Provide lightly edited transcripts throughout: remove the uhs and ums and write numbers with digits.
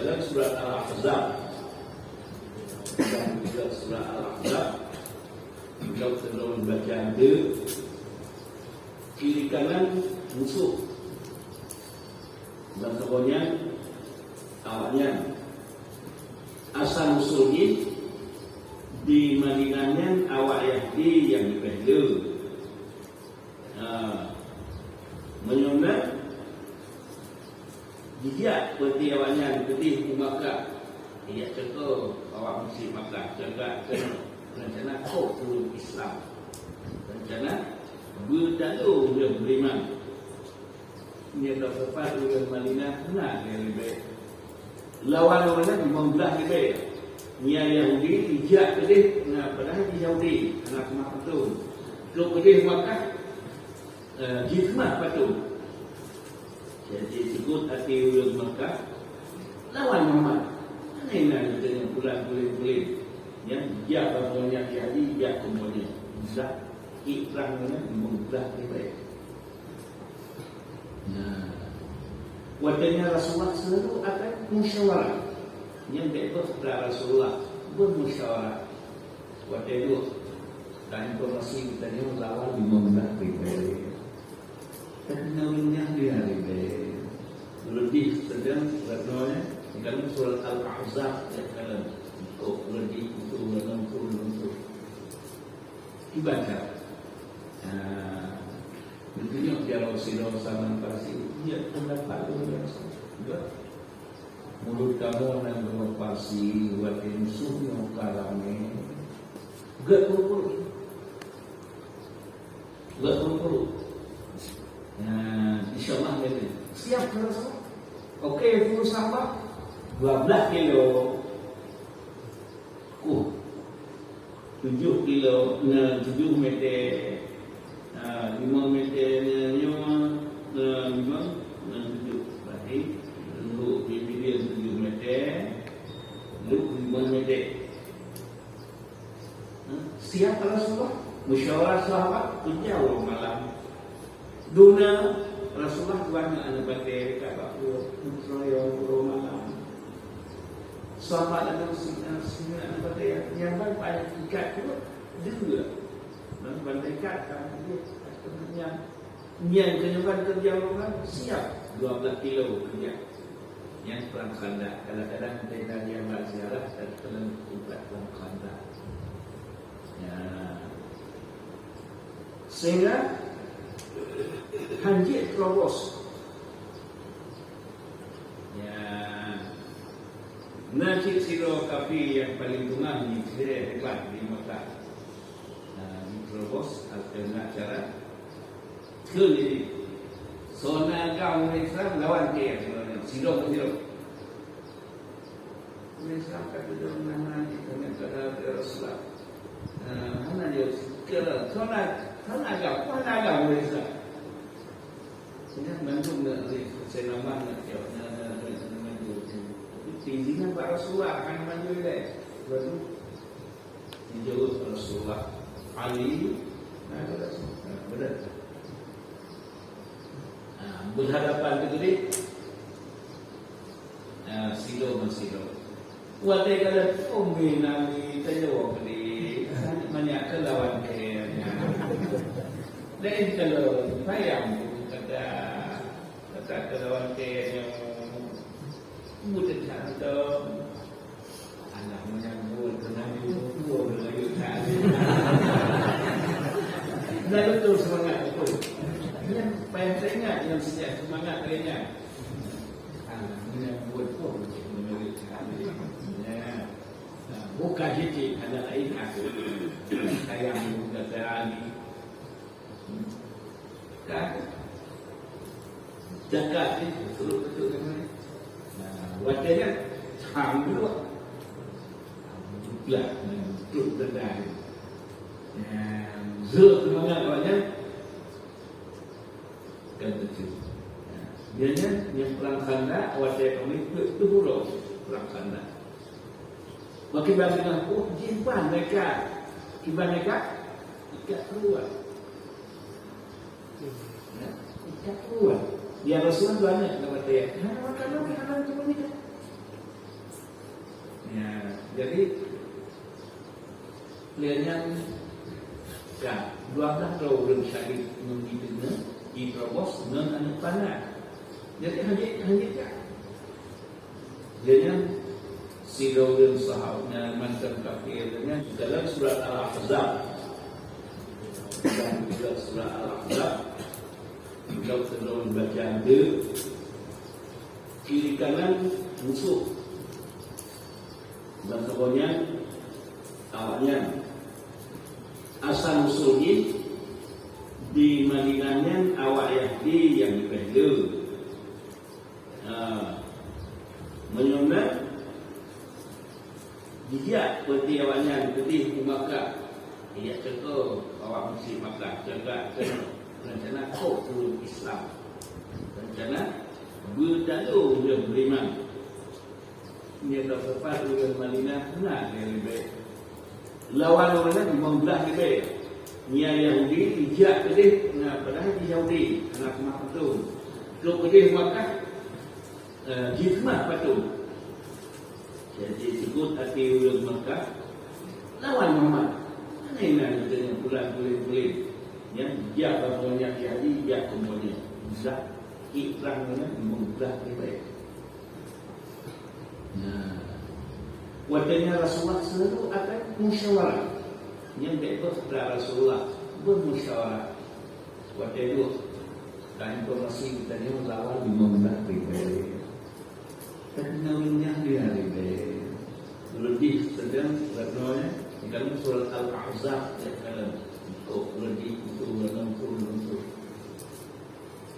dalam surat Al-Ahzab. Dan juga surat Al-Ahzab kalau sedang baca ada kiri kanan musuh dan kemudian awaknya asal musuhnya di Madinahnya awak Yahudi yang dibela menyumbang jejak seperti awaknya seperti di Makkah. Ia cakap awak mesti Makkah jaga rencana kau turun Islam, rencana berdalu dia beriman. Ini dah tepat dengan Madinah benar dia lebih baik. Lawan orang memang belah lebih baik. Nia Yahudi ijak tadi, padahal di Yahudi anak rumah betul. Kalau pergi Makkah, jihmah betul. Jadi sebut hati ulun Makkah lawan Muhammad. Ini nak dengan bulan-bulan yang dia banyak jadi dia kemudian bisa ikrarnya membelah lebih baik. Nah, wadahnya Rasulullah selalu akan musyawarah. Yang betul kepada Rasulullah bermusyawarah. Wadah itu dan informasi kita ni lawan membelah lebih baik. Teknologinya dia lebih baik. Lebih sedang katanya dalam surat Al-Ahzab dalam lebih untuk dibaca. Tentunya kalau sidang sama pasti dia pendapat juga. Mulut kamu yang berpasi buat musuhnya kalamnya. Gak perlu. InsyaAllah dia siap terasa. Okey, full sampah 12 kilo. 7 kilo, 7 meter, 5 meter, 5, 7. Berarti untuk dia 7 meter, untuk 5 meter. Siap Rasulullah, musyawarah sahabat, jauh malam. Duna Rasulullah banyak anak batik kat Bakul, Musroyo, malam. Sahabat ada sini anak batik yang banyak ikat tu juga. Dan banyak ikat kan dia. Yang kenyaman kerja orang siap 12 kilo kerja. Yang perang khandak kadang-kadang kita yang berziarah dan dalam tempat perang khandak. Ya. Sehingga Hanjir terobos. Ya, nasi siro kapi yang paling tengah ni saya hebat di Makkah. Terobos dengan cara ke zona kaum Islam lawan dia sebenarnya. Siro. Islam kata dia mana ni dengan cara Rasulullah. Mana dia kira zona agama Islam. Sehingga bantu dari senama nak jawabnya maju. Tingginya Pak Rasulullah akan maju deh. Baru dijawab Rasulullah Ali. Benar. Berhadapan begini. Silo. Wadai kalau kombinasi terjawab di banyak kelawan kayaknya. Dan kalau sayang kata kelawan kayaknya mudah cantik anak menyambut dengan dua berlayutan. Dan betul semangat itu. Yang paling saya ingat yang sejak semangat kayaknya anak menyambut pun berlayutan. Bukan jadi anak lain aku sayang kata Ali. Kan jaga itu betul kan. Wajahnya hampir belah betul benar. Zul semangat awaknya kan betul. Biasanya yang perang khandak wajah kami itu buruk perang khandak. Makin banyak aku jimpan mereka ikat keluar. Ikat keluar. Dia Rasulullah banyak kata dia. Haram cuma ni. Jadi pilihan ya 12 tahun syahid mengidena diterobos dengan anak panah. Jadi hanya kan. Jadi sidau dan sahabatnya mantan kafir dengan dalam surat Al-Ahzab dan juga surat Al-Ahzab kalau sedang baca kiri kanan musuh dan sebagainya awalnya asal usulnya di Madinahnya awak Yahudi yang dibela menyumbang jika seperti awaknya seperti Makkah ia contoh awak muslim Makkah jaga rencana kau turun Islam rencana berdalu dia beriman dia tak sempat dengan Madinah benar dia lebih lawan orang memang belah lebih Nia Yahudi ijak kedih padahal di Yahudi anak rumah patung kalau kedih Makkah jizmah patung jadi sebut hati ulang Makkah lawan Muhammad mana yang ada bulan kulit-kulit yang dia banyak jadi dia kemudian bisa ikrarnya membelah lebih wadahnya Rasulullah selalu akan musyawarah yang bebas kepada Rasulullah bermusyawarah wadah itu dan informasi kita ni lawan membelah lebih tapi namanya dia lebih sedang sebenarnya dalam surat Al-Ahzab dalam lebih itu dalam untuk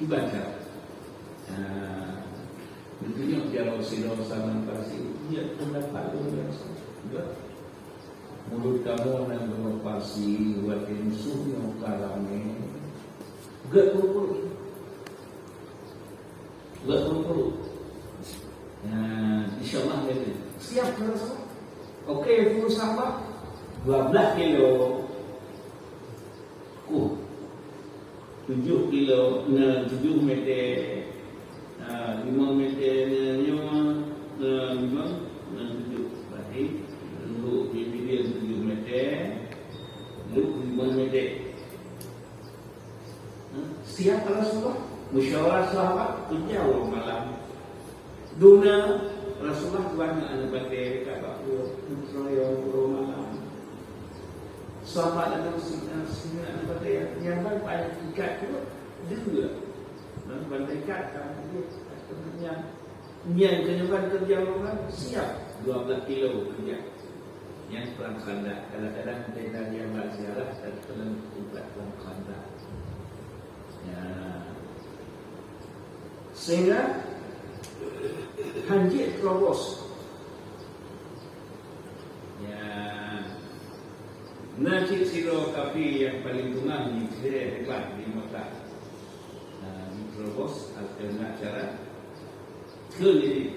dibaca. Tentunya kalau sidau sama pasti dia pendapat juga mulut kamu yang beropasi buat musuhnya kalamnya gak perlu InsyaAllah dia siap Rasul. Okey, full sampah 12 kilo 7 kilo 7 meter 5 meternya 5 7 berarti untuk dia 7 meter untuk 5 meter siap Rasulullah musyawarah sahabat jauh malam Duna Rasulullah tuan anak batik kat bakul Troyo puluh malam sahabat ada sini anak batik yang paling ikat tu dua bantai ikat yang kenyukan kerja orang siap 12 kilo kerja yang perang khandak kadang-kadang kita yang berziarah dan perang perang khandak sehingga Hanjit terobos. Najib siro kafi yang paling tengah di hebat di Makkah. Terobos dengan cara kelih.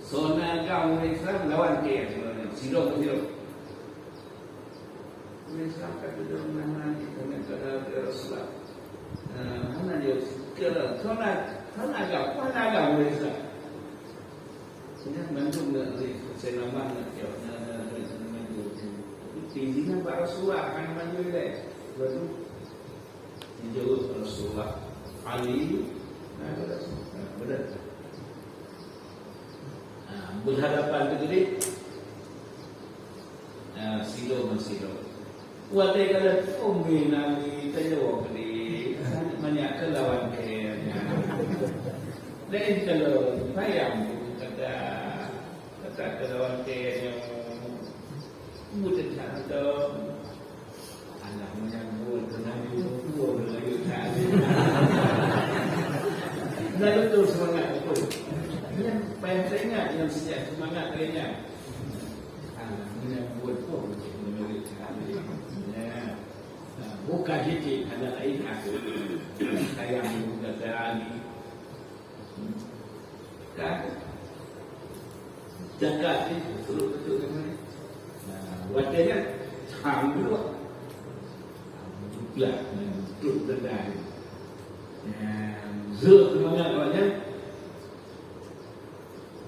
Sona kaum Islam lawan dia sebenarnya. Siro. Islam kata dia mana dengan kata Rasulullah. Mana dia kira sona agak Islam. Sehingga mendung dari senama jawabnya dari mendung. Tingginya Pak Rasulullah akan maju deh. Baru dijawab Rasulullah Ali. Benar. Berhadapan begini. Sido. Wadai kala umi nami tajawab ni banyak kelawan kayaknya. Dan kalau sayang kata kelawan kayaknya mudah atau anak menyambut dengan itu lagi kan. Dan betul semangat itu. Yang paling saya ingat yang sejak semangat kayaknya anak menyambut pun menurut kami. Bukan jadi ada lain aku sayang kata Ali kan jaga itu betul kan wajahnya alhamdulillah betul benar semangat banyak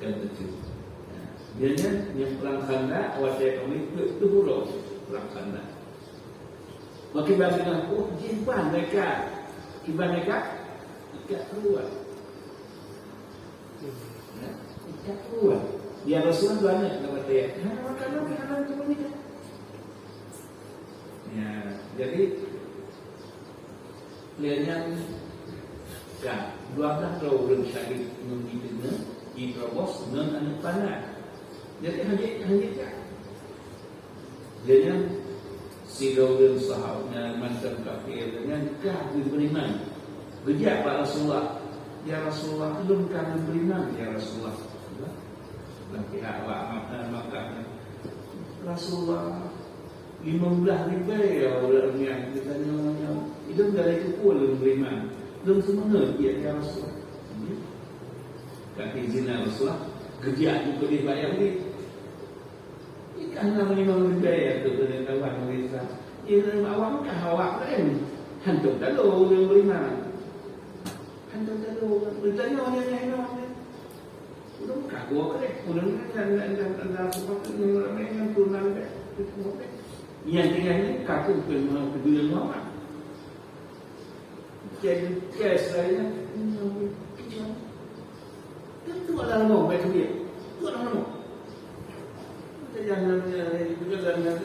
kan betul Dia yang perang khandak wadah kami itu buruk perang khandak. Makin bagi aku kiban mereka ikat keluar. Ya, ikat keluar. Dia Rasulullah banyak kata dia. Makan tu ni. Ya, jadi lihatnya kan 12 tahun syahid membina di terobos dengan anak panah. Jadi hanya kan. Lihatnya si Daud sahabatnya mantan kafir dengan kafir beriman. Gejak Pak Rasulullah. Ya Rasulullah, belum kami beriman ya Rasulullah. Dan pihak Makkah Rasulullah 15 ribu ya orangnya kita nyonya itu dari itu pun belum beriman, belum semangat ya Rasulullah. Kata izin Rasulullah, kerja itu dibayar ni. Ikan nama 5 ribu ya tu dengan kawan mereka. Ia awak kah awak kan? Hantu kalau belum beriman. Hantu kalau bertanya orang. Udah kagok deh, udah anda sebab yang tunan deh, yang tinggalnya kagok pun kedua lama. Jadi kes saya, itu adalah mau baik dia, itu adalah mau. Jangan juga jangan